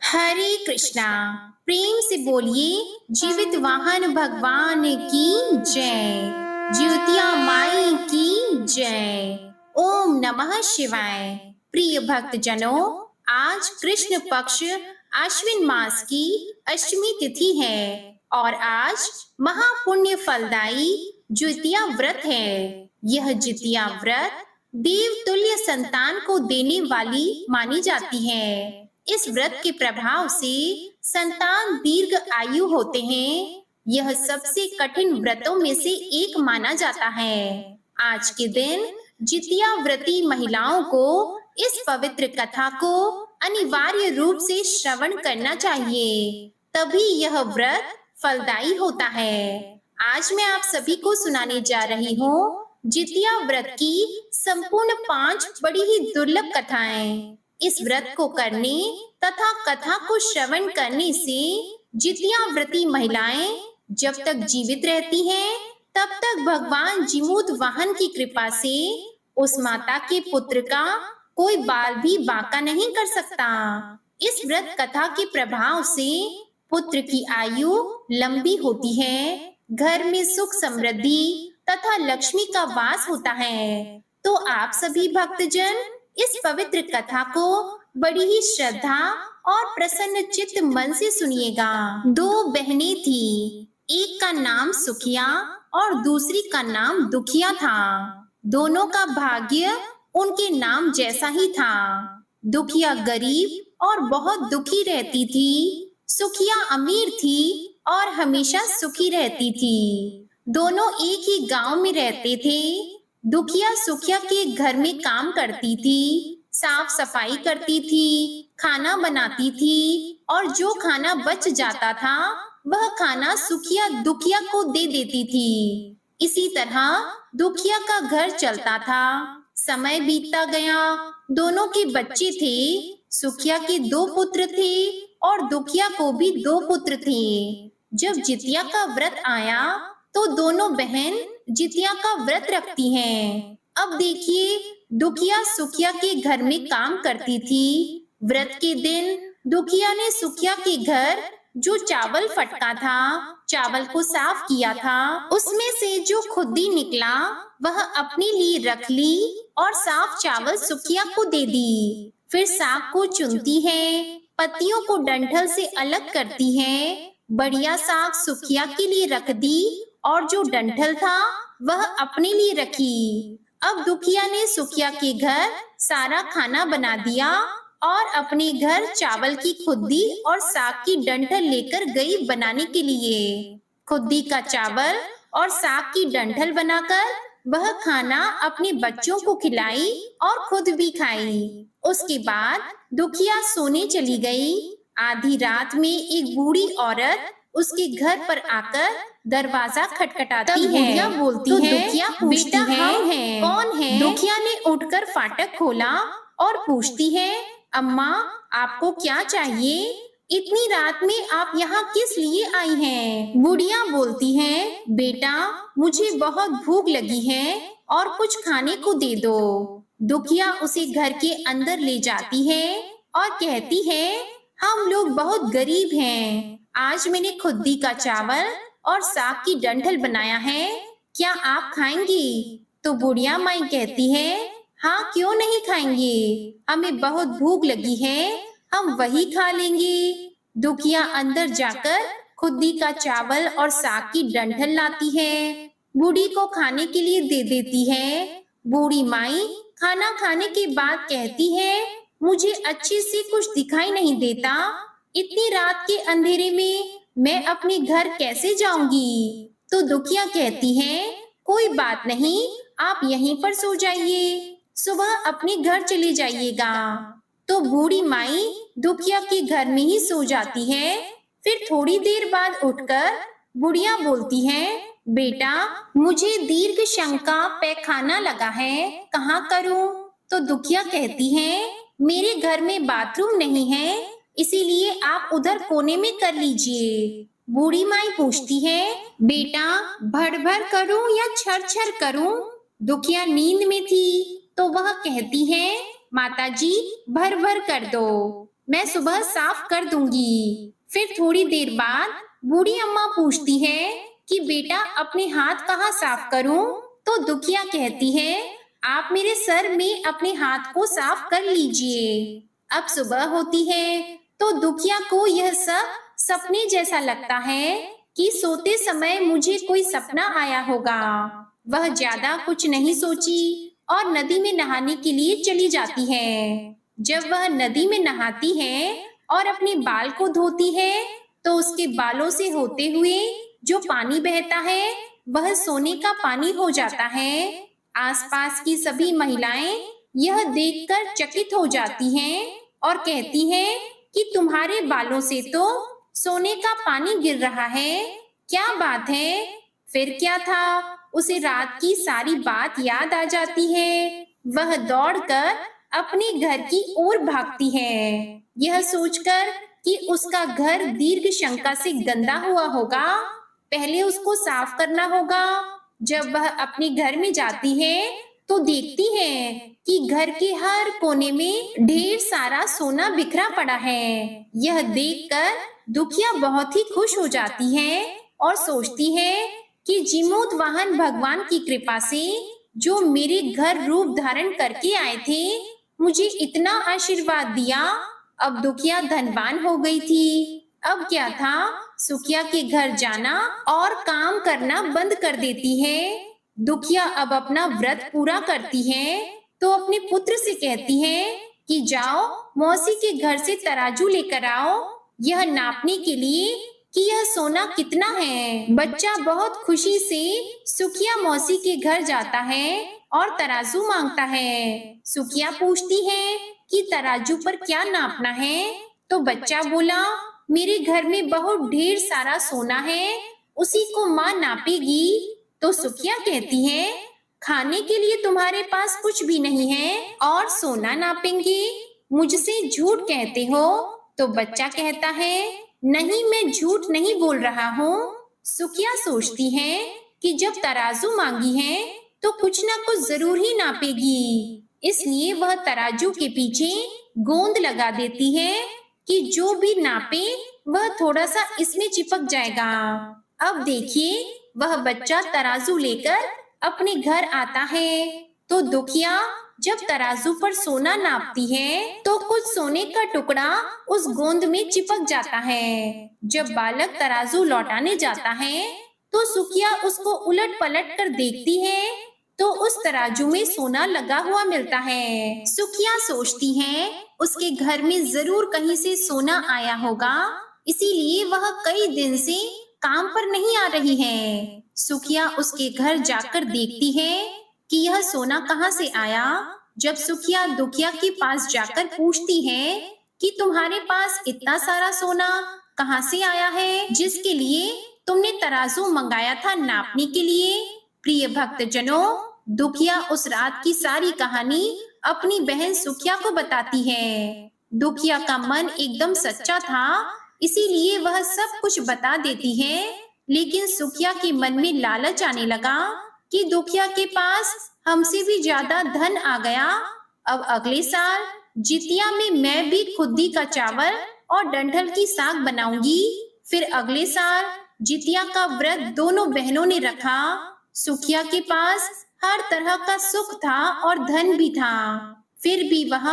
हरे कृष्णा। प्रेम से बोलिए जीवित वाहन भगवान की जय। ज्योतिया माई की जय। ओम नमः शिवाय। प्रिय भक्त जनों, आज कृष्ण पक्ष आश्विन मास की अष्टमी तिथि है और आज महापुण्य फलदायी ज्योतिया व्रत है। यह ज्योतिया व्रत देवतुल्य संतान को देने वाली मानी जाती है। इस व्रत के प्रभाव से संतान दीर्घ आयु होते हैं। यह सबसे कठिन व्रतों में से एक माना जाता है। आज के दिन जितिया व्रती महिलाओं को इस पवित्र कथा को अनिवार्य रूप से श्रवण करना चाहिए, तभी यह व्रत फलदायी होता है। आज मैं आप सभी को सुनाने जा रही हूँ जितिया व्रत की संपूर्ण 5 बड़ी ही दुर्लभ कथाएं। इस व्रत को करने तथा कथा को श्रवण करने से जितिया व्रती महिलाएं जब तक जीवित रहती हैं, तब तक भगवान जीमूत वाहन की कृपा से उस माता के पुत्र का कोई बाल भी बांका नहीं कर सकता। इस व्रत कथा के प्रभाव से पुत्र की आयु लंबी होती है, घर में सुख समृद्धि तथा लक्ष्मी का वास होता है। तो आप सभी भक्तजन इस पवित्र कथा को बड़ी ही श्रद्धा और प्रसन्न चित्त मन से सुनिएगा। 2 बहनें थी, एक का नाम सुखिया और दूसरी का नाम दुखिया था। दोनों का भाग्य उनके नाम जैसा ही था। दुखिया गरीब और बहुत दुखी रहती थी। सुखिया अमीर थी और हमेशा सुखी रहती थी। दोनों एक ही गांव में रहते थे। दुखिया सुखिया के घर में काम करती थी, साफ सफाई करती थी, खाना बनाती थी और जो खाना बच जाता था वह खाना सुखिया दुखिया को दे देती थी। इसी तरह दुखिया का घर चलता था। समय बीतता गया। दोनों के बच्चे थे। सुखिया के 2 पुत्र थे और दुखिया को भी 2 पुत्र थे। जब जितिया का व्रत आया तो दोनों बहन जितिया का व्रत रखती हैं। अब देखिए, दुखिया सुखिया के घर में काम करती थी। व्रत के दिन दुखिया ने सुखिया के घर जो चावल फटका था, चावल को साफ किया था। उसमें से जो खुद्दी निकला वह अपने लिए रख ली और साफ चावल सुखिया को दे दी। फिर साग को चुनती है, पत्तियों को डंठल से अलग करती है। बढ़िया साग सुखिया के लिए रख दी और जो डंठल था वह अपने लिए रखी। अब दुखिया ने सुखिया के घर सारा खाना बना दिया और अपने घर चावल की खुद्दी और साग की डंठल लेकर गई बनाने के लिए। खुद्दी का चावल और साग की डंठल बनाकर वह खाना अपने बच्चों को खिलाई और खुद भी खाई। उसके बाद दुखिया सोने चली गई। आधी रात में एक बूढ़ी औरत उसके घर पर आकर दरवाजा खटखटाती है। बोलती है, दुखिया पूछती है, कौन है? दुखिया ने उठकर फाटक खोला और पूछती है, अम्मा आपको क्या चाहिए? इतनी रात में आप यहाँ किस लिए आई हैं? बुढ़िया बोलती है, बेटा मुझे बहुत भूख लगी है और कुछ खाने को दे दो। दुखिया उसे घर के अंदर ले जाती है और कहती है, हम लोग बहुत गरीब हैं। आज मैंने खुद्दी का चावल और साग की डंठल बनाया है, क्या आप खाएंगी? तो बुढ़िया माई कहती है, हाँ क्यों नहीं खाएंगे, हमें बहुत भूख लगी है, हम वही खा लेंगे। दुखिया अंदर जाकर खुद्दी का चावल और साग की डंठल लाती है, बूढ़ी को खाने के लिए दे देती है। बूढ़ी माई खाना खाने के बाद कहती है, मुझे अच्छे से कुछ दिखाई नहीं देता, इतनी रात के अंधेरे में मैं अपने घर कैसे जाऊंगी? तो दुखिया कहती है, कोई बात नहीं, आप यहीं पर सो जाइए, सुबह अपने घर चले जाइएगा। तो बूढ़ी माई दुखिया के घर में ही सो जाती है। फिर थोड़ी देर बाद उठकर बुढ़िया बोलती है, बेटा मुझे दीर्घ शंका पैखाना लगा है, कहाँ करूं? तो दुखिया कहती है, मेरे घर में बाथरूम नहीं है, इसीलिए आप उधर कोने में कर लीजिए। बूढ़ी माई पूछती है, बेटा भर भर करूं या छर छर करूं? दुखिया नींद में थी तो वह कहती है, माताजी भर भर कर दो। मैं सुबह साफ कर दूंगी। फिर थोड़ी देर बाद बूढ़ी अम्मा पूछती है कि बेटा अपने हाथ कहाँ साफ करूं? तो दुखिया कहती है आप मेरे सर में अपने हाथ को साफ कर लीजिए। अब सुबह होती है तो दुखिया को यह सब सपने जैसा लगता है कि सोते समय मुझे कोई सपना आया होगा। वह ज्यादा कुछ नहीं सोची और नदी में नहाने के लिए चली जाती है। जब वह नदी में नहाती है और अपने बाल को धोती है तो उसके बालों से होते हुए जो पानी बहता है वह सोने का पानी हो जाता है। आसपास की सभी महिलाएं यह देखकर चकित हो जाती हैं और कहती हैं कि तुम्हारे बालों से तो सोने का पानी गिर रहा है, क्या बात है? फिर क्या था, उसे रात की सारी बात याद आ जाती है। वह दौड़कर अपने घर की ओर भागती है, यह सोचकर कि उसका घर दीर्घ शंका से गंदा हुआ होगा, पहले उसको साफ करना होगा। जब वह अपने घर में जाती है तो देखती है कि घर के हर कोने में ढेर सारा सोना बिखरा पड़ा है। यह देखकर दुखिया बहुत ही खुश हो जाती है और सोचती है कि जीमूत वाहन भगवान की कृपा से जो मेरे घर रूप धारण करके आए थे मुझे इतना आशीर्वाद दिया, अब दुखिया धनवान हो गई थी। अब क्या था, सुखिया के घर जाना और काम करना बंद कर देती है। दुखिया अब अपना व्रत पूरा करती है तो अपने पुत्र से कहती है कि जाओ मौसी के घर से तराजू लेकर आओ, यह नापने के लिए कि यह सोना कितना है। बच्चा बहुत खुशी से सुखिया मौसी के घर जाता है और तराजू मांगता है। सुखिया पूछती है कि तराजू पर क्या नापना है? तो बच्चा बोला मेरे घर में बहुत ढेर सारा सोना है, उसी को माँ नापेगी। तो सुखिया कहती है खाने के लिए तुम्हारे पास कुछ भी नहीं है और सोना नापेंगे, मुझसे झूठ कहते हो? तो बच्चा कहता है नहीं, मैं झूठ नहीं बोल रहा हूँ। सुखिया सोचती है कि जब तराजू मांगी है तो कुछ ना कुछ जरूर ही नापेगी, इसलिए वह तराजू के पीछे गोंद लगा देती है कि जो भी नापे वह थोड़ा सा इसमें चिपक जाएगा। अब देखिए वह बच्चा तराजू लेकर अपने घर आता है तो दुखिया जब तराजू पर सोना नापती है तो कुछ सोने का टुकड़ा उस गोंद में चिपक जाता है। जब बालक तराजू लौटाने जाता है तो सुखिया उसको उलट पलट कर देखती है तो उस तराजू में सोना लगा हुआ मिलता है। सुखिया सोचती है उसके घर में जरूर कहीं से सोना आया होगा, इसीलिए वह कई दिन से काम पर नहीं आ रही है। सुखिया उसके घर जाकर देखती है कि यह सोना कहाँ से आया। जब सुखिया दुखिया के पास जाकर पूछती है कि तुम्हारे पास इतना सारा सोना कहाँ से आया है जिसके लिए तुमने तराजू मंगाया था नापने के लिए। प्रिय भक्तजनों, दुखिया उस रात की सारी कहानी अपनी बहन सुखिया को बताती है। दुखिया का मन एकदम सच्चा था, इसीलिए वह सब कुछ बता देती है, लेकिन सुखिया के मन में लालच आने लगा कि दुखिया के पास हमसे भी ज्यादा धन आ गया। अब अगले साल जितिया में मैं भी खुद्दी का चावल और डंठल की साग बनाऊंगी। फिर अगले साल जितिया का व्रत दोनों बहनों ने रखा। सुखिया के पास हर तरह का सुख था और धन भी था, फिर भी वह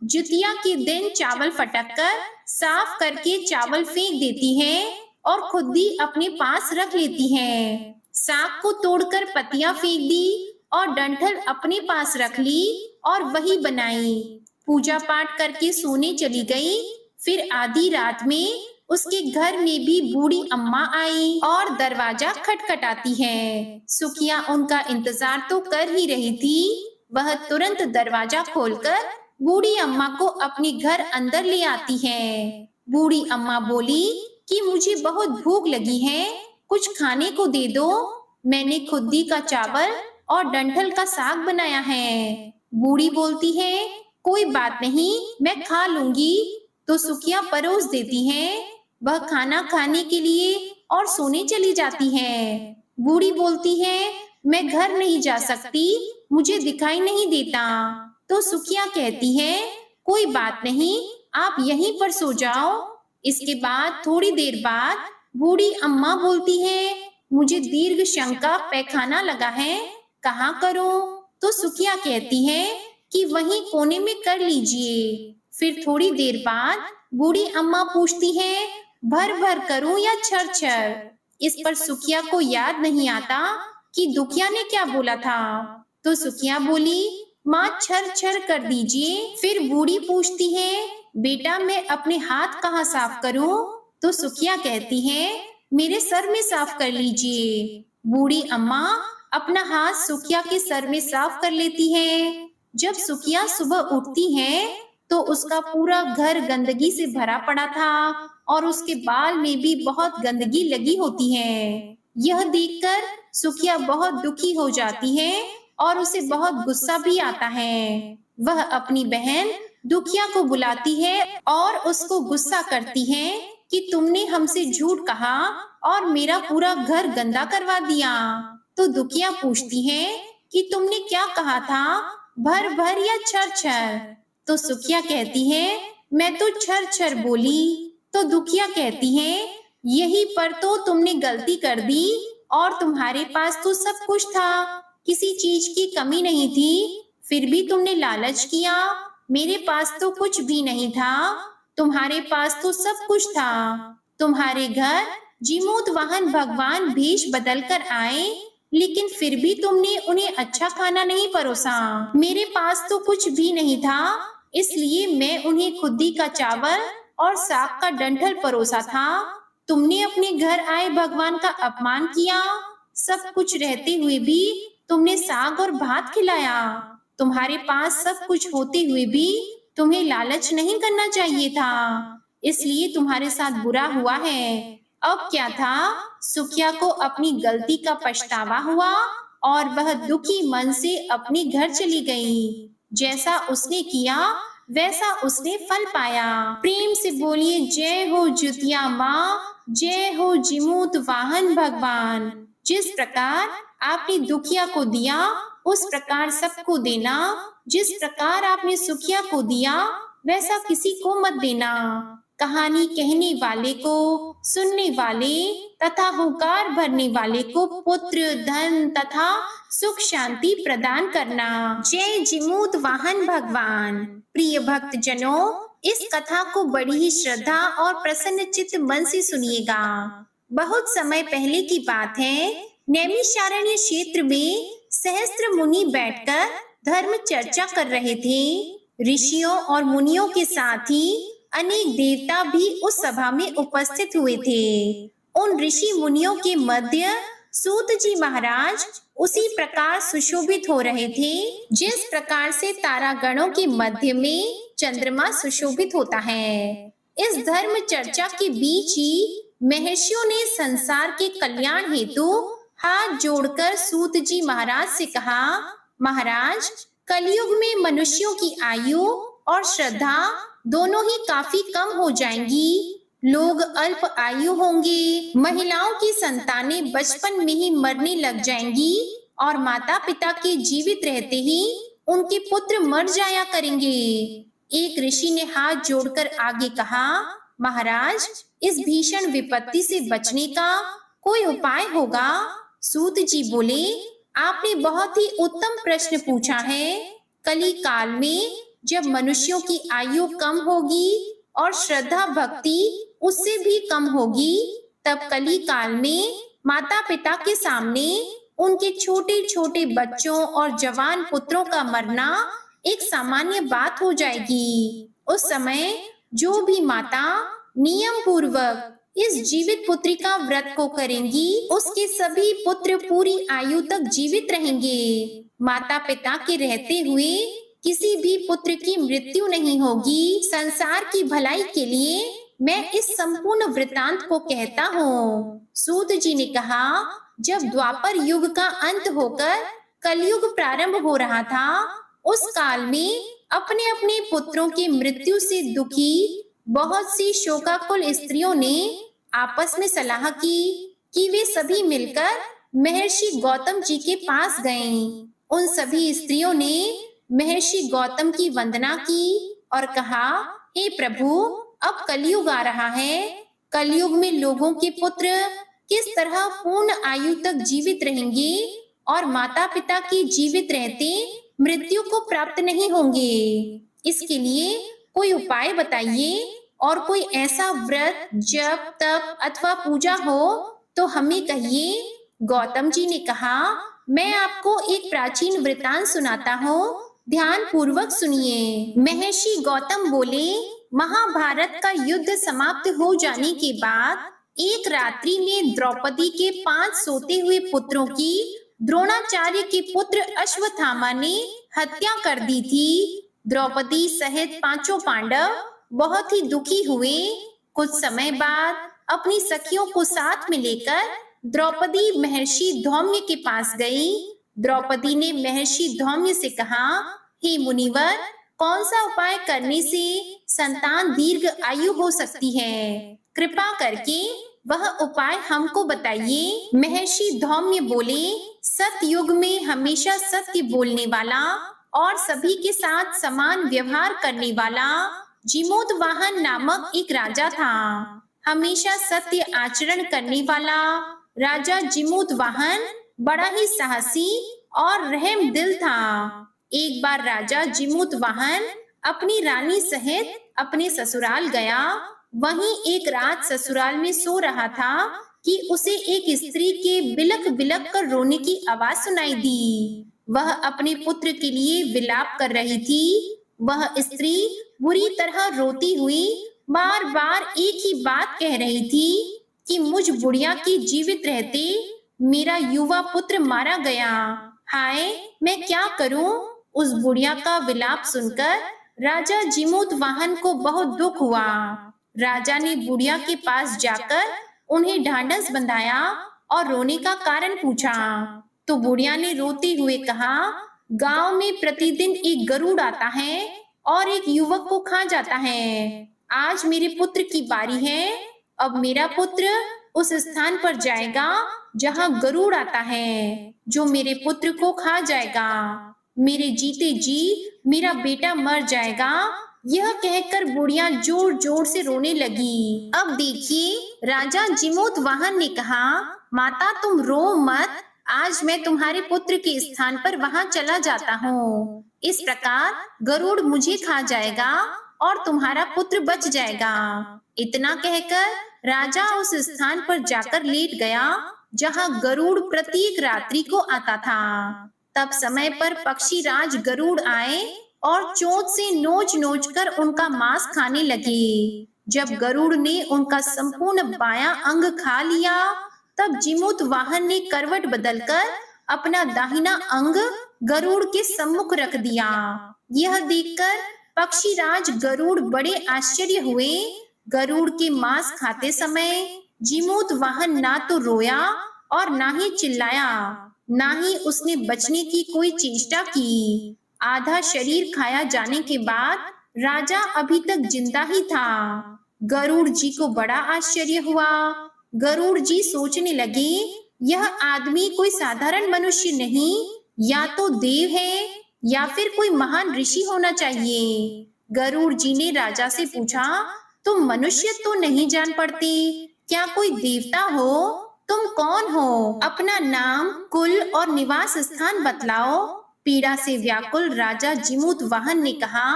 जितिया के दिन चावल फटक कर साफ करके चावल फेंक देती है और खुद्दी अपने पास रख लेती है। साग को तोड़कर पत्तियां फेंक दी और डंठल अपने पास रख ली और वही बनाई। पूजा पाठ करके सोने चली गई। फिर आधी रात में उसके घर में भी बूढ़ी अम्मा आई और दरवाजा खटखटाती है। सुखिया उनका इंतजार तो कर ही रही थी। वह तुरंत दरवाजा खोलकर बूढ़ी अम्मा को अपने घर अंदर ले आती है। बूढ़ी अम्मा बोली कि मुझे बहुत भूख लगी है, कुछ खाने को दे दो। मैंने खुद्दी का चावल और डंठल का साग बनाया है। बूढ़ी बोलती है कोई बात नहीं, मैं खा लूंगी। तो सुखिया परोस देती है। वह खाना खाने के लिए और सोने चली जाती है। बूढ़ी बोलती है मैं घर नहीं जा सकती, मुझे दिखाई नहीं देता। तो सुखिया कहती है कोई बात नहीं, आप यहीं पर सो जाओ। इसके बाद थोड़ी देर बाद बूढ़ी अम्मा बोलती है, मुझे दीर्घ शंका पैखाना लगा है, कहाँ करूं? तो सुखिया कहती है कि वहीं कोने में कर लीजिए। फिर थोड़ी देर बाद बूढ़ी अम्मा पूछती है, भर भर करूं या छर छर? इस पर सुखिया को याद नहीं आता कि दुखिया ने क्या बोला था। तो सुखिया बोली, माँ छर छर कर दीजिए। फिर बूढ़ी पूछती है, बेटा मैं अपने हाथ कहाँ साफ करूं? तो सुखिया कहती है, मेरे सर में साफ कर लीजिए। बूढ़ी अम्मा अपना हाथ सुखिया के सर में साफ कर लेती है। जब सुखिया सुबह उठती है तो उसका पूरा घर गंदगी से भरा पड़ा था और उसके बाल में भी बहुत गंदगी लगी होती है। यह देखकर सुखिया बहुत दुखी हो जाती है और उसे बहुत गुस्सा भी आता है। वह अपनी बहन दुखिया को बुलाती है और उसको गुस्सा करती है कि तुमने हमसे झूठ कहा और मेरा पूरा घर गंदा करवा दिया। तो दुखिया पूछती है कि तुमने क्या कहा था, भर भर या छर छर? तो सुखिया कहती है, मैं तो छर छर बोली। तो दुखिया कहती है, यही पर तो तुमने गलती कर दी और तुम्हारे पास तो सब कुछ था, किसी चीज की कमी नहीं थी, फिर भी तुमने लालच किया। मेरे पास तो कुछ भी नहीं था, तुम्हारे पास तो सब कुछ था। तुम्हारे घर जीमूत वाहन भगवान भेष बदल कर आए, लेकिन फिर भी तुमने उन्हें अच्छा खाना नहीं परोसा। मेरे पास तो कुछ भी नहीं था, इसलिए मैं उन्हें खुद्दी का चावल और साग का डंठल परोसा था। तुमने अपने घर आए भगवान का अपमान किया। सब कुछ रहते हुए भी तुमने साग और भात खिलाया। तुम्हारे पास सब कुछ होते हुए भी तुम्हें लालच नहीं करना चाहिए था, इसलिए तुम्हारे साथ बुरा हुआ है। अब क्या था, सुखिया को अपनी गलती का पछतावा हुआ और वह दुखी मन से अपने घर चली गई। जैसा उसने किया वैसा उसने फल पाया। प्रेम से बोलिए, जय हो जुतिया माँ, जय हो जीमूत वाहन भगवान। जिस प्रकार आपने दुखिया को दिया उस प्रकार सबको देना। जिस प्रकार आपने सुखिया को दिया वैसा किसी को मत देना। कहानी कहने वाले को, सुनने वाले तथा हुंकार भरने वाले को पुत्र, धन तथा सुख शांति प्रदान करना। जय जीमूत वाहन भगवान। प्रिय भक्त जनों, इस कथा को बड़ी ही श्रद्धा और प्रसन्न चित्त मन से सुनिएगा। बहुत समय पहले की बात है, नैमिषारण्य क्षेत्र में सहस्त्र मुनि बैठकर धर्म चर्चा कर रहे थे। ऋषियों और मुनियों के साथ ही अनेक देवता भी उस सभा में उपस्थित हुए थे। उन ऋषि मुनियों के मध्य सूत जी महाराज उसी प्रकार सुशोभित हो रहे थे जिस प्रकार से तारागणों के मध्य में चंद्रमा सुशोभित होता है। इस धर्म चर्चा के बीच ही महर्षियों ने संसार के कल्याण हेतु हाथ जोड़कर सूत जी महाराज से कहा, महाराज, कलयुग में मनुष्यों की आयु और श्रद्धा दोनों ही काफी कम हो जाएंगी। लोग अल्प आयु होंगे, महिलाओं की संतानें बचपन में ही मरने लग जाएंगी और माता पिता के जीवित रहते ही उनके पुत्र मर जाया करेंगे। एक ऋषि ने हाथ जोड़कर आगे कहा, महाराज, इस भीषण विपत्ति से बचने का कोई उपाय होगा? सूत जी बोले, आपने बहुत ही उत्तम प्रश्न पूछा है। कली काल में जब मनुष्यों की आयु कम होगी और श्रद्धा भक्ति उससे भी कम होगी, तब कली काल में माता पिता के सामने उनके छोटे छोटे बच्चों और जवान पुत्रों का मरना एक सामान्य बात हो जाएगी। उस समय जो भी माता नियम पूर्वक इस जीवित पुत्री का व्रत को करेंगी, उसके सभी पुत्र पूरी आयु तक जीवित रहेंगे। माता पिता के रहते हुए किसी भी पुत्र की मृत्यु नहीं होगी। संसार की भलाई के लिए मैं इस संपूर्ण वृतांत को कहता हूँ। सूत जी ने कहा, जब द्वापर युग का अंत होकर कलयुग प्रारंभ हो रहा था, उस काल में अपने अपने पुत्रों की मृत्यु से दुखी बहुत सी शोकाकुल स्त्रियों ने आपस में सलाह की कि वे सभी मिलकर महर्षि गौतम जी के पास गईं। उन सभी स्त्रियों ने महर्षि गौतम की वंदना की और कहा, हे प्रभु, अब कलयुग आ रहा है। कलयुग में लोगों के पुत्र किस तरह पूर्ण आयु तक जीवित रहेंगे और माता पिता की जीवित रहते मृत्यु को प्राप्त नहीं होंगे। इसके लिए कोई उपाय बताइए और कोई ऐसा व्रत, जप, तप अथवा पूजा हो तो हमें कहिए। गौतम जी ने कहा, मैं आपको एक प्राचीन वृतांत सुनाता हूँ, ध्यान पूर्वक सुनिए। महर्षि गौतम बोले, महाभारत का युद्ध समाप्त हो जाने के बाद एक रात्रि में द्रौपदी के 5 सोते हुए पुत्रों की द्रोणाचार्य के पुत्र अश्वत्थामा ने हत्या कर दी थी। द्रौपदी सहित 5 पांडव बहुत ही दुखी हुए। कुछ समय बाद अपनी सखियों को साथ में लेकर द्रौपदी महर्षि धौम्य के पास गई। द्रौपदी ने महर्षि धौम्य से कहा, हे मुनिवर, कौन सा उपाय करने से संतान दीर्घ आयु हो सकती है? कृपा करके वह उपाय हमको बताइए। महर्षि धौम्य बोले, सतयुग में हमेशा सत्य बोलने वाला और सभी के साथ समान व्यवहार करने वाला जिमोतवाहन नामक एक राजा था। हमेशा सत्य आचरण करने वाला राजा जिमोतवाहन बड़ा ही साहसी और रहम दिल था। एक बार राजा जिमोतवाहन अपनी रानी सहित अपने ससुराल गया। वहीं एक रात ससुराल में सो रहा था कि उसे एक स्त्री के बिलख बिलख कर रोने की आवाज सुनाई दी। वह अपने पुत्र के लिए विलाप कर रही थी। वह स्त्री बुरी तरह रोती हुई बार बार एक ही बात कह रही थी कि मुझ बुढ़िया की जीवित रहते मेरा युवा पुत्र मारा गया। हाय, मैं क्या करूं? उस बुढ़िया का विलाप सुनकर राजा जिमोतवाहन को बहुत दुख हुआ। राजा ने बुढ़िया के पास जाकर उन्हें ढांढस बंधाया और रोने का कारण पूछा। तो बुढ़िया ने रोते हुए कहा, गांव में प्रतिदिन एक गरुड़ आता है और एक युवक को खा जाता है। आज मेरे पुत्र की बारी है। अब मेरा पुत्र उस स्थान पर जाएगा जहां गरुड़ आता है, जो मेरे पुत्र को खा जाएगा। मेरे जीते जी मेरा बेटा मर जाएगा। यह कहकर बुढ़िया जोर जोर से रोने लगी। अब देखिए, राजा जिमोतवाहन ने कहा, माता तुम रो मत, आज मैं तुम्हारे पुत्र के स्थान पर वहां चला जाता हूँ। इस प्रकार गरुड़ मुझे खा जाएगा और तुम्हारा पुत्र बच जाएगा। इतना कहकर राजा उस स्थान पर जाकर लेट गया जहां गरुड़ प्रत्येक रात्रि को आता था। तब समय पर पक्षी राज गरुड़ आए और चोंच से नोच नोच कर उनका मांस खाने लगे। जब गरुड़ ने उनका संपूर्ण बायां अंग खा लिया, तब जिमोतवाहन ने करवट बदलकर अपना दाहिना अंग गरुड़ के सम्मुख रख दिया। यह देखकर पक्षीराज गरुड़ बड़े आश्चर्य हुए। गरुड़ के मांस खाते समय जिमोतवाहन ना तो रोया और ना ही चिल्लाया, ना ही उसने बचने की कोई चेष्टा की। आधा शरीर खाया जाने के बाद राजा अभी तक जिंदा ही था। गरुड़ जी को बड़ा आश्चर्य हुआ। गरुड़ जी सोचने लगे, यह आदमी कोई साधारण मनुष्य नहीं, या तो देव है या फिर कोई महान ऋषि होना चाहिए। गरुड़ जी ने राजा से पूछा, तुम मनुष्य तो नहीं जान पड़ते, क्या कोई देवता हो? तुम कौन हो? अपना नाम, कुल और निवास स्थान बतलाओ। पीड़ा से व्याकुल राजा जिमोतवाहन ने कहा,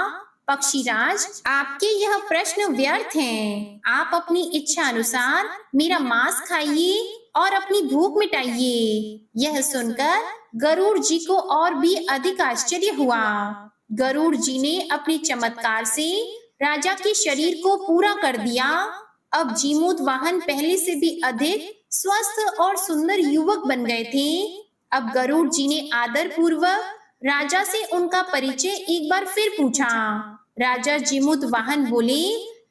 पक्षीराज, आपके यह प्रश्न व्यर्थ हैं। आप अपनी इच्छा अनुसार मेरा मांस खाइए और अपनी भूख मिटाइए। यह सुनकर गरुड़ जी को और भी अधिक आश्चर्य हुआ। गरुड़ जी ने अपने चमत्कार से राजा के शरीर को पूरा कर दिया। अब जिमोतवाहन पहले से भी अधिक स्वस्थ और सुंदर युवक बन गए थे। अब गरुड़ जी ने आदर पूर्वक राजा से उनका परिचय एक बार फिर पूछा। राजा जिमोतवाहन बोले,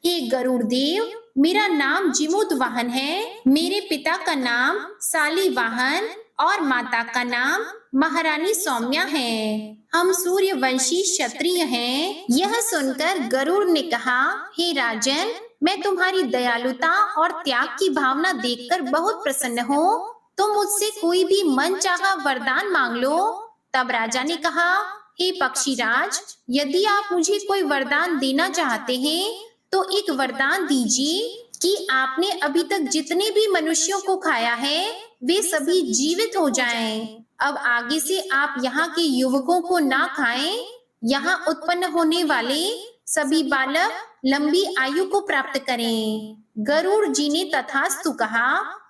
हे गरुड़ देव, मेरा नाम जिमोतवाहन है। मेरे पिता का नाम सालीवाहन और माता का नाम महारानी सौम्या है। हम सूर्यवंशी क्षत्रिय हैं। यह सुनकर गरुड़ ने कहा, हे राजन, मैं तुम्हारी दयालुता और त्याग की भावना देखकर बहुत प्रसन्न हूँ। तुम मुझसे कोई भी मन चाहा वरदान मांग लो। तब राजा ने कहा, हे पक्षीराज, यदि आप मुझे कोई वरदान देना चाहते हैं तो एक वरदान दीजिए कि आपने अभी तक जितने भी मनुष्यों को खाया है वे सभी जीवित हो जाएं। अब आगे से आप यहाँ के युवकों को ना खाएं। यहाँ उत्पन्न होने वाले सभी बालक लंबी आयु को प्राप्त करें। गरुड़ जी ने तथास्तु कहा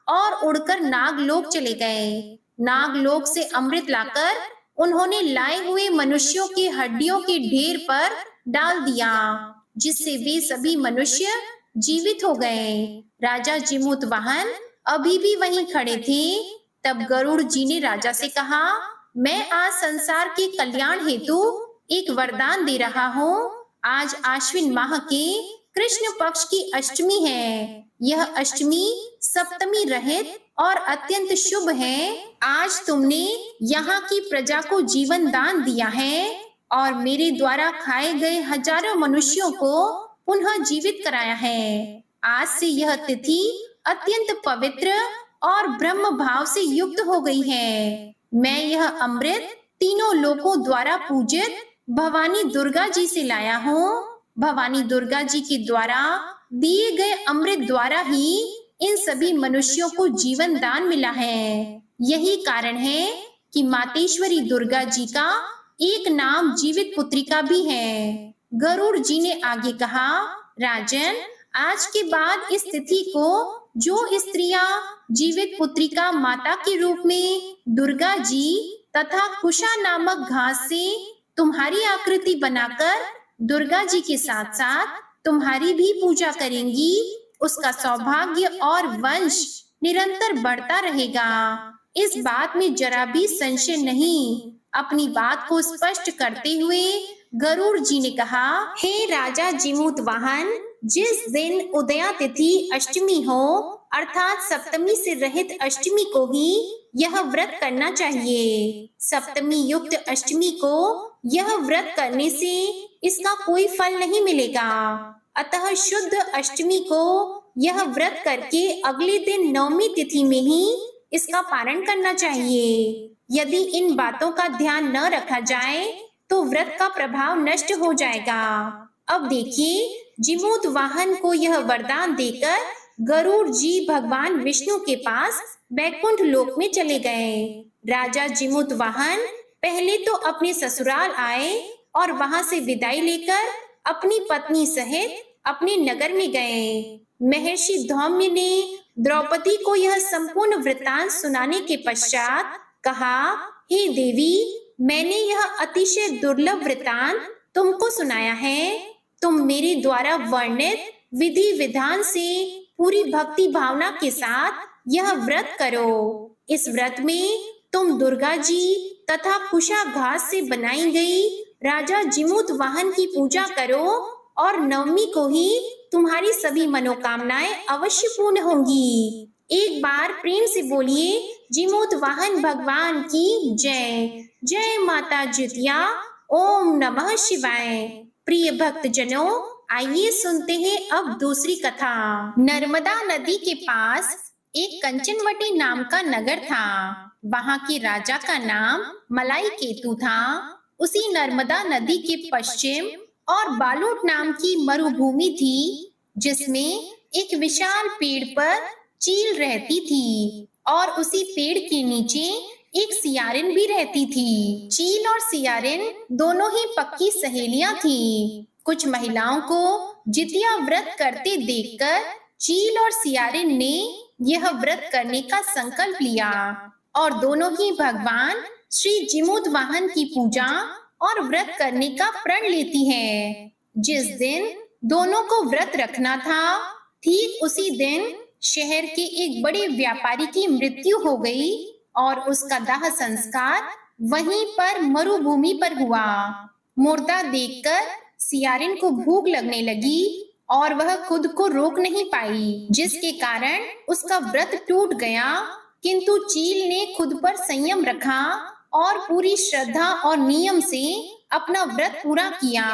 और उड़कर नागलोक चले गए। नागलोक से अमृत लाकर उन्होंने लाए हुए मनुष्यों की हड्डियों के ढेर पर डाल दिया, जिससे वे सभी मनुष्य जीवित हो गए। राजा जिमूतवाहन अभी भी वहीं खड़े थे। तब गरुड़ जी ने राजा से कहा, मैं आज संसार के कल्याण हेतु एक वरदान दे रहा हूँ। आज आश्विन माह के कृष्ण पक्ष की अष्टमी है। यह अष्टमी सप्तमी रहित और अत्यंत शुभ है। आज तुमने यहाँ की प्रजा को जीवन दान दिया है और मेरे द्वारा खाए गए हजारों मनुष्यों को पुनः जीवित कराया है। आज से यह तिथि अत्यंत पवित्र और ब्रह्म भाव से युक्त हो गई है। मैं यह अमृत तीनों लोकों द्वारा पूजित भवानी दुर्गा जी से लाया हूँ। भवानी दुर्गा जी के द्वारा दिए गए अमृत द्वारा ही इन सभी मनुष्यों को जीवन दान मिला है। यही कारण है कि मातेश्वरी दुर्गा जी का एक नाम जीवित पुत्रिका भी है। गरुड़ जी ने आगे कहा, राजन, आज के बाद इस तिथि को जो स्त्रियां जीवित पुत्रिका माता के रूप में दुर्गा जी तथा कुशा नामक घास से तुम्हारी आकृति बनाकर दुर्गा जी के साथ साथ तुम्हारी भी पूजा करेंगी, उसका सौभाग्य और वंश निरंतर बढ़ता रहेगा। इस बात में जरा भी संशय नहीं। अपनी बात को स्पष्ट करते हुए गरुड़ जी ने कहा, हे राजा जिमूतवाहन, जिस दिन उदया तिथि अष्टमी हो अर्थात सप्तमी से रहित अष्टमी को ही यह व्रत करना चाहिए। सप्तमी युक्त अष्टमी को यह व्रत करने से इसका कोई फल नहीं मिलेगा। अतः शुद्ध अष्टमी को यह व्रत करके अगले दिन नवमी तिथि में ही इसका पारण करना चाहिए। यदि इन बातों का ध्यान न रखा जाए तो व्रत का प्रभाव नष्ट हो जाएगा। अब देखिए, जिमूतवाहन को यह वरदान देकर गरुड़ जी भगवान विष्णु के पास बैकुंठ लोक में चले गए। राजा जिमूतवाहन पहले तो अपने ससुराल आए और वहां से विदाई लेकर अपनी पत्नी सहित अपने नगर में गए। महर्षि धौम्य ने द्रौपदी को यह संपूर्ण वृत्तांत सुनाने के पश्चात कहा, हे देवी, मैंने यह अतिशय दुर्लभ वृत्तांत तुमको सुनाया है। तुम मेरे द्वारा वर्णित विधि विधान से पूरी भक्ति भावना के साथ यह व्रत करो। इस व्रत में तुम दुर्गा जी तथा कुशा घास से बनाई गई राजा जिमूतवाहन की पूजा करो और नवमी को ही तुम्हारी सभी मनोकामनाएं अवश्य पूर्ण होंगी। एक बार प्रेम से बोलिए, जिमूतवाहन भगवान की जय। जय माता जितिया। ओम नमः शिवाय। प्रिय भक्त जनों, आइए सुनते हैं अब दूसरी कथा। नर्मदा नदी के पास एक कंचनवटी नाम का नगर था। वहां के राजा का नाम मलाई केतु था। उसी नर्मदा नदी के पश्चिम और बालूट नाम की मरुभूमि थी, जिसमें एक विशाल पेड़ पर चील रहती थी और उसी पेड़ के नीचे एक सियारिन भी रहती थी। चील और सियारिन दोनों ही पक्की सहेलियां थीं। कुछ महिलाओं को जितिया व्रत करते देखकर चील और सियारिन ने यह व्रत करने का संकल्प लिया और दोनों ही भगवान श्री जिमूतवाहन की पूजा और व्रत करने का प्रण लेती हैं। जिस दिन दोनों को व्रत रखना था, ठीक उसी दिन शहर के एक बड़े व्यापारी की मृत्यु हो गई और उसका दाह संस्कार वहीं पर मरुभूमि पर हुआ। मुर्दा देखकर सियारिन को भूख लगने लगी और वह खुद को रोक नहीं पाई, जिसके कारण उसका व्रत टूट गया। किंतु चील ने खुद पर संयम रखा और पूरी श्रद्धा और नियम से अपना व्रत पूरा किया।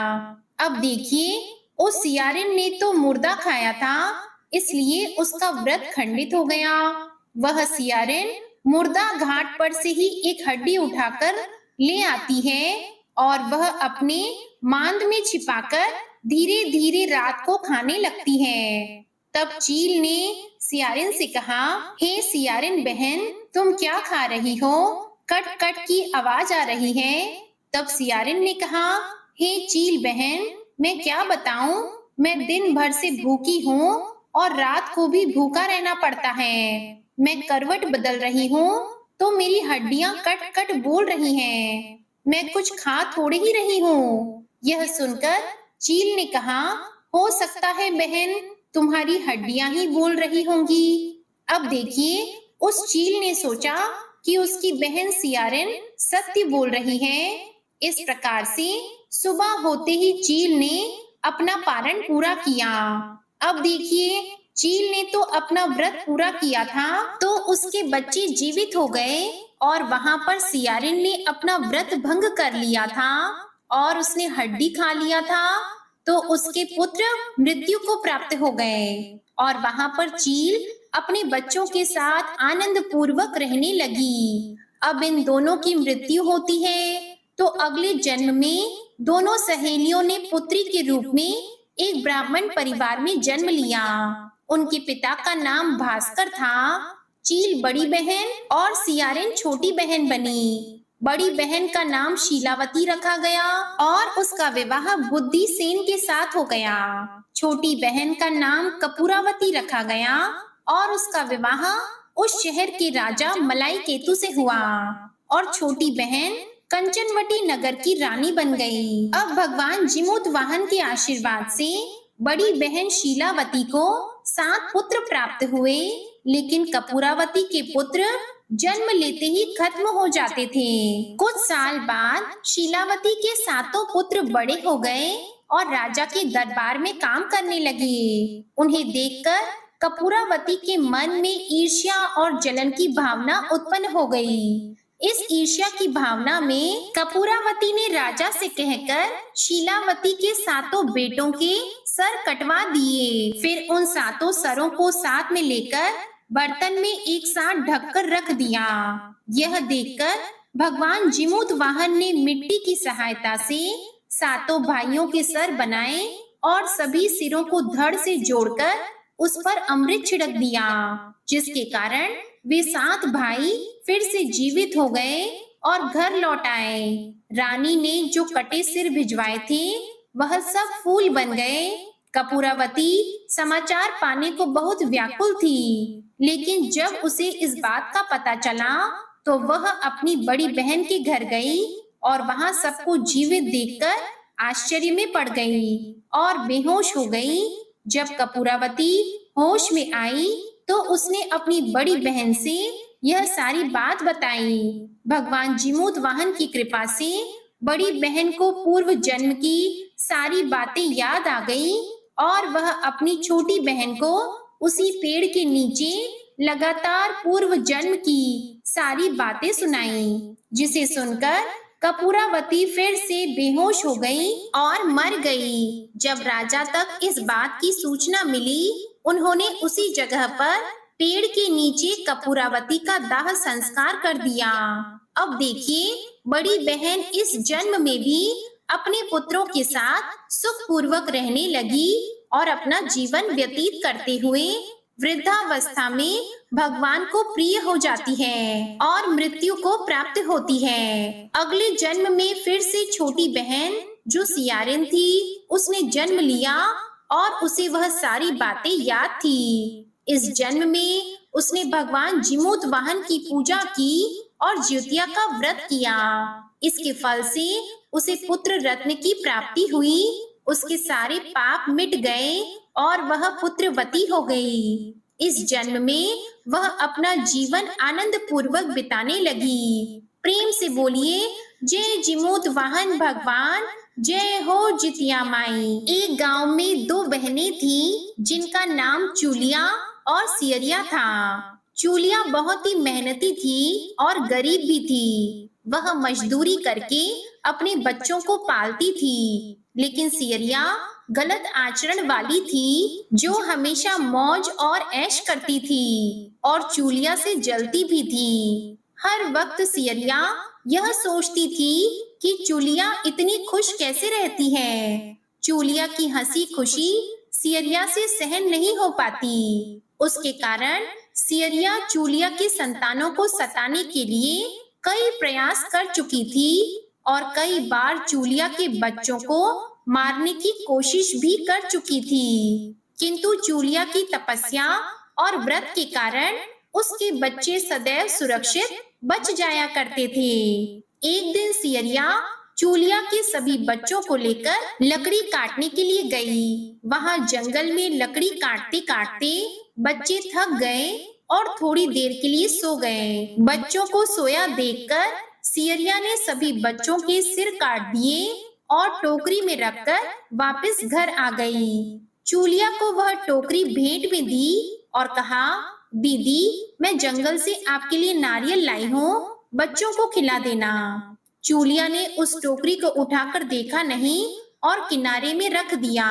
अब देखिए, उस सियारिन ने तो मुर्दा खाया था, इसलिए उसका व्रत खंडित हो गया। वह सियारिन मुर्दा घाट पर से ही एक हड्डी उठाकर ले आती है और वह अपने मांद में छिपाकर धीरे धीरे रात को खाने लगती है। तब चील ने सियारिन से कहा, हे सियारिन बहन, तुम क्या खा रही हो? कट कट की आवाज आ रही है। तब सियारिन ने कहा, हे चील बहन, मैं क्या बताऊं, मैं दिन भर से भूखी हूँ और रात को भी भूखा रहना पड़ता है। मैं करवट बदल रही हूँ तो मेरी हड्डियां कट कट बोल रही हैं। मैं कुछ खा थोड़ी ही रही हूँ। यह सुनकर चील ने कहा, हो सकता है बहन, तुम्हारी हड्डियां ही बोल रही होंगी। अब देखिए, उस चील ने सोचा कि उसकी बहन सियारिन सत्य बोल रही है। इस प्रकार से सुबह होते ही चील ने अपना पारण पूरा किया। अब देखिए, चील ने तो अपना व्रत पूरा किया था, तो उसके बच्चे जीवित हो गए और वहां पर सियारिन ने अपना व्रत भंग कर लिया था और उसने हड्डी खा लिया था, तो उसके पुत्र मृत्यु को प्राप्त हो गए और वहां पर चील अपने बच्चों के साथ आनंद पूर्वक रहने लगी। अब इन दोनों की मृत्यु होती है, तो अगले जन्म में दोनों सहेलियों ने पुत्री के रूप में एक ब्राह्मण परिवार में जन्म लिया। उनके पिता का नाम भास्कर था। चील बड़ी बहन और सियारिन छोटी बहन बनी। बड़ी बहन का नाम शीलावती रखा गया और उसका विवाह बुद्धि सेन के साथ हो गया। छोटी बहन का नाम कपूरावती रखा गया और उसका विवाह उस शहर के राजा मलाई केतु से हुआ और छोटी बहन कंचनवटी नगर की रानी बन गई। अब भगवान जिमूत वाहन के आशीर्वाद से बड़ी बहन शीलावती को 7 पुत्र प्राप्त हुए, लेकिन कपूरावती के पुत्र जन्म लेते ही खत्म हो जाते थे। कुछ साल बाद शीलावती के 7 पुत्र बड़े हो गए और राजा के दरबार में काम करने लगे। उन्हें देखकर कपूरावती के मन में ईर्ष्या और जलन की भावना उत्पन्न हो गई। इस ईर्ष्या की भावना में कपूरावती ने राजा से कहकर शीलावती के 7 बेटों के सर कटवा दिए। फिर उन 7 सरों को साथ में लेकर बर्तन में एक साथ ढककर रख दिया। यह देखकर भगवान जिमूत वाहन ने मिट्टी की सहायता से 7 भाइयों के सर बनाए और सभी सिरों को धड़ से जोड़कर उस पर अमृत छिड़क दिया, जिसके कारण वे 7 भाई फिर से जीवित हो गए और घर लौट आए। रानी ने जो कटे सिर भिजवाए थे वह सब फूल बन गए। कपूरावती समाचार पाने को बहुत व्याकुल थी, लेकिन जब उसे इस बात का पता चला तो वह अपनी बड़ी बहन के घर गई और वहां सबको जीवित देखकर आश्चर्य में पड़ गई और बेहोश हो गई। जब कपूरावती होश में आई तो उसने अपनी बड़ी बहन से यह सारी बात बताई। भगवान जिमूत वाहन की कृपा से बड़ी बहन को पूर्व जन्म की सारी बातें याद आ गई और वह अपनी छोटी बहन को उसी पेड़ के नीचे लगातार पूर्व जन्म की सारी बातें सुनाई, जिसे सुनकर कपूरावती फिर से बेहोश हो गई और मर गई। जब राजा तक इस बात की सूचना मिली, उन्होंने उसी जगह पर पेड़ के नीचे कपूरावती का दाह संस्कार कर दिया। अब देखिए, बड़ी बहन इस जन्म में भी अपने पुत्रों के साथ सुखपूर्वक रहने लगी और अपना जीवन व्यतीत करते हुए वृद्धावस्था में भगवान को प्रिय हो जाती है और मृत्यु को प्राप्त होती है। अगले जन्म में फिर से छोटी बहन जो सियारिन थी, उसने जन्म लिया और उसे वह सारी बातें याद थी। इस जन्म में उसने भगवान जिमूत वाहन की पूजा की और ज्योतिया का व्रत किया। इसके फल से उसे पुत्र रत्न की प्राप्ति हुई। उसके सारे पाप मिट गए और वह पुत्रवती हो गई। इस जन्म में वह अपना जीवन आनंद पूर्वक बिताने लगी। प्रेम से बोलिए, जय जिमूत वाहन भगवान, जय हो जितिया माई। एक गांव में 2 बहनें थी जिनका नाम चूलिया और सियरिया था। चूलिया बहुत ही मेहनती थी और गरीब भी थी। वह मजदूरी करके अपने बच्चों को पालती थी, लेकिन सियरिया गलत आचरण वाली थी, जो हमेशा मौज और ऐश करती थी और चूलिया से जलती भी थी। हर वक्त सियरिया यह सोचती थी कि चूलिया इतनी खुश कैसे रहती है। चूलिया की हंसी खुशी सियरिया से सहन नहीं हो पाती। उसके कारण सियरिया चूलिया के संतानों को सताने के लिए कई प्रयास कर चुकी थी और कई बार चूलिया के बच्चों को मारने की कोशिश भी कर चुकी थी। किंतु चूलिया की तपस्या और व्रत के कारण उसके बच्चे सदैव सुरक्षित बच जाया करते थे। एक दिन सियरिया चूलिया के सभी बच्चों को लेकर लकड़ी काटने के लिए गई। वहां जंगल में लकड़ी काटते काटते बच्चे थक गए और थोड़ी देर के लिए सो गए। बच्चों को सोया देखकर सियरिया ने सभी बच्चों के सिर काट दिए और टोकरी में रखकर वापस घर आ गई। चूलिया को वह टोकरी भेंट में दी और कहा, दीदी मैं जंगल से आपके लिए नारियल लाई हूँ, बच्चों को खिला देना। चूलिया ने उस टोकरी को उठाकर देखा नहीं और किनारे में रख दिया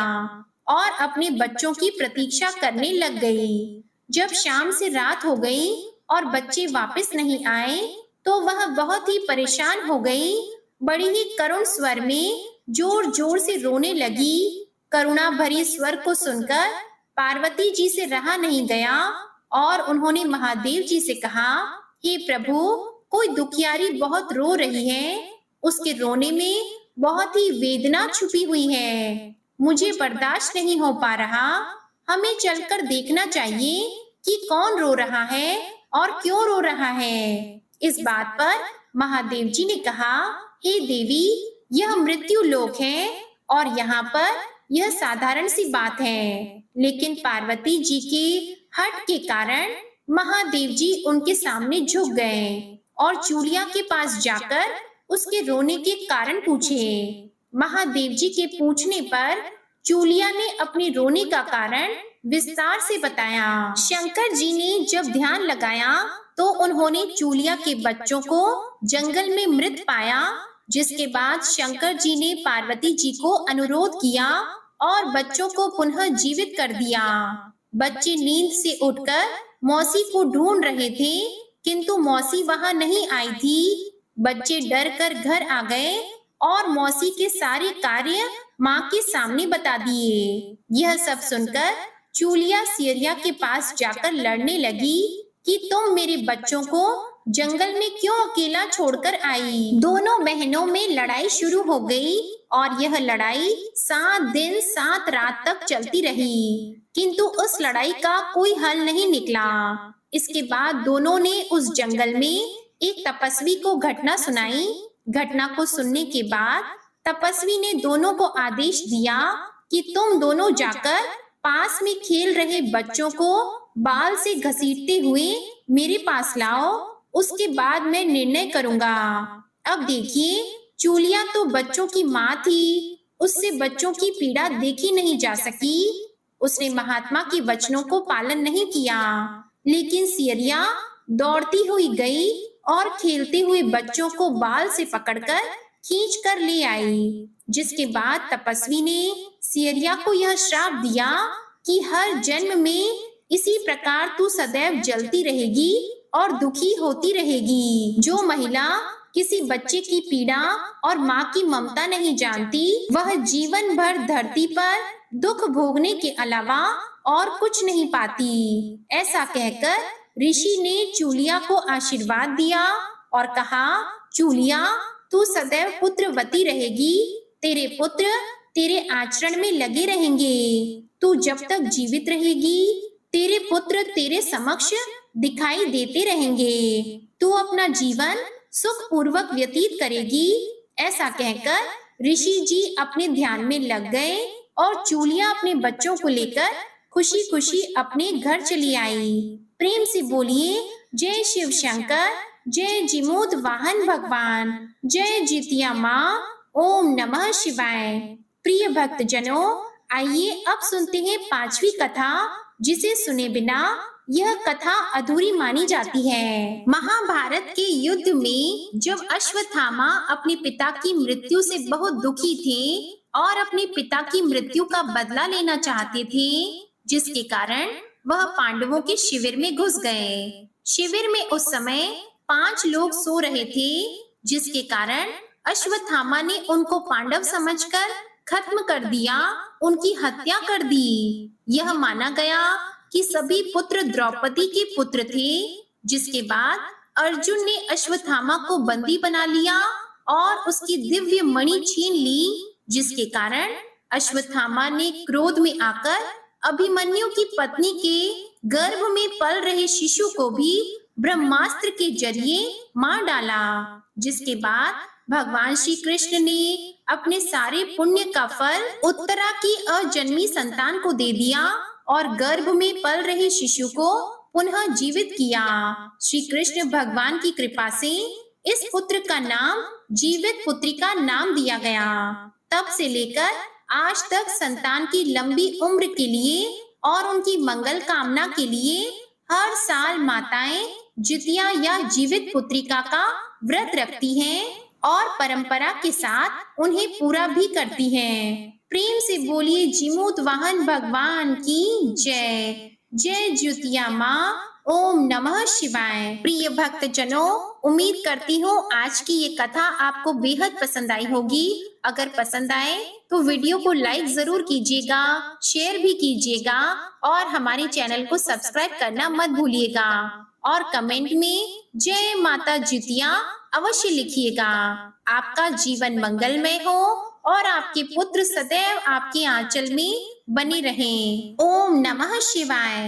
और अपने बच्चों की प्रतीक्षा करने लग गई। जब शाम से रात हो गई और बच्चे वापस नहीं आए तो वह बहुत ही परेशान हो गई। बड़ी ही करुण स्वर में जोर जोर से रोने लगी। करुणा भरी स्वर को सुनकर पार्वती जी से रहा नहीं गया और उन्होंने महादेव जी से कहा, हे प्रभु, कोई दुखियारी बहुत रो रही है, उसके रोने में बहुत ही वेदना छुपी हुई है, मुझे बर्दाश्त नहीं हो पा रहा, हमें चलकर देखना चाहिए कि कौन रो रहा है और क्यों रो रहा है। इस बात पर महादेव जी ने कहा, हे देवी, यह मृत्यु लोक है और यहाँ पर यह साधारण सी बात है। लेकिन पार्वती जी के हठ के कारण महादेव जी उनके सामने झुक गए और चूलिया के पास जाकर उसके रोने के कारण पूछे। महादेव जी के पूछने पर चूलिया ने अपने रोने का कारण विस्तार से बताया। शंकर जी ने जब ध्यान लगाया तो उन्होंने चूलिया के बच्चों को जंगल में मृत पाया, जिसके बाद शंकर जी ने पार्वती जी को अनुरोध किया और बच्चों को पुनः जीवित कर दिया। बच्चे नींद से उठकर मौसी को ढूंढ रहे थे, किंतु मौसी वहां नहीं आई थी। बच्चे डर कर घर आ गए और मौसी के सारे कार्य माँ के सामने बता दिए। यह सब सुनकर चूलिया सियरिया के पास जाकर लड़ने लगी कि तुम मेरे बच्चों को जंगल में क्यों अकेला छोड़कर आई। दोनों बहनों में लड़ाई शुरू हो गई और यह लड़ाई 7 दिन 7 रात तक चलती रही, किंतु उस लड़ाई का कोई हल नहीं निकला। इसके बाद दोनों ने उस जंगल में एक तपस्वी को घटना सुनाई। घटना को सुनने के बाद तपस्वी ने दोनों को आदेश दिया कि तुम दोनों जाकर पास में खेल रहे बच्चों को बाल से घसीटते हुए मेरे पास लाओ, उसके बाद मैं निर्णय करूंगा। अब देखिए, चूलिया तो बच्चों की माँ थी, उससे बच्चों की पीड़ा देखी नहीं जा सकी। उसने महात्मा के वचनों को पालन नहीं किया, लेकिन सियरिया दौड़ती हुई गई और खेलते हुए बच्चों को बाल से पकड़कर खींच कर ले आई। जिसके बाद तपस्वी ने सियरिया को यह श्राप दिया कि हर जन्म में इसी प्रकार तू सदैव जलती रहेगी और दुखी होती रहेगी। जो महिला किसी बच्चे की पीड़ा और माँ की ममता नहीं जानती, वह जीवन भर धरती पर दुख भोगने के अलावा और कुछ नहीं पाती। ऐसा कहकर ऋषि ने चूलिया को आशीर्वाद दिया और कहा, चूलिया, तू सदैव पुत्रवती रहेगी, तेरे पुत्र तेरे आचरण में लगे रहेंगे। तू जब तक जीवित रहेगी, तेरे पुत्र तेरे समक्ष दिखाई देते रहेंगे। तू अपना जीवन सुख पूर्वक व्यतीत करेगी। ऐसा कहकर ऋषि जी अपने ध्यान में लग गए और चूलिया अपने बच्चों को लेकर खुशी खुशी अपने घर चली आई। प्रेम से बोलिए, जय शिव शंकर, जय जिमूत वाहन भगवान, जय जितिया माँ, ओम नमः शिवाय। प्रिय भक्तजनों, आइए अब सुनते हैं 5वीं कथा, जिसे सुने बिना यह कथा अधूरी मानी जाती है। महाभारत के युद्ध में जब अश्वत्थामा अपने पिता की मृत्यु से बहुत दुखी थे और अपने पिता की मृत्यु का बदला लेना चाहते थे, जिसके कारण वह पांडवों के शिविर में घुस गए। शिविर में उस समय 5 लोग सो रहे थे, जिसके कारण अश्वत्थामा ने उनको पांडव समझकर खत्म कर दिया, उनकी हत्या कर दी। यह माना गया कि सभी पुत्र द्रौपदी के पुत्र थे। जिसके बाद अर्जुन ने अश्वत्थामा को बंदी बना लिया और उसकी दिव्य मणि छीन ली, जिसके कारण अश्वत्थामा ने क्रोध में आकर अभिमन्यु की पत्नी के गर्भ में पल रहे शिशु को भी ब्रह्मास्त्र के जरिए मार डाला। जिसके बाद भगवान श्री कृष्ण ने अपने सारे पुण्य का फल उत्तरा की अजन्मी संतान को दे दिया और गर्भ में पल रहे शिशु को पुनः जीवित किया। श्री कृष्ण भगवान की कृपा से इस पुत्र का नाम जीवित पुत्रिका नाम दिया गया। तब से लेकर आज तक संतान की लंबी उम्र के लिए और उनकी मंगल कामना के लिए हर साल माताएं जितिया या जीवित पुत्रिका का व्रत रखती हैं और परंपरा के साथ उन्हें पूरा भी करती हैं। प्रेम से बोलिए जीमूत वाहन भगवान की जय। जय ज्योतिया माँ। ओम नमः शिवाय। प्रिय भक्त जनों, उम्मीद करती हूँ आज की ये कथा आपको बेहद पसंद आई होगी। अगर पसंद आए तो वीडियो को लाइक जरूर कीजिएगा, शेयर भी कीजिएगा और हमारे चैनल को सब्सक्राइब करना मत भूलिएगा। और कमेंट में जय माता जितिया अवश्य लिखिएगा। आपका जीवन मंगलमय हो और आपके पुत्र सदैव आपके आंचल में बने रहें। ओम नमः शिवाय।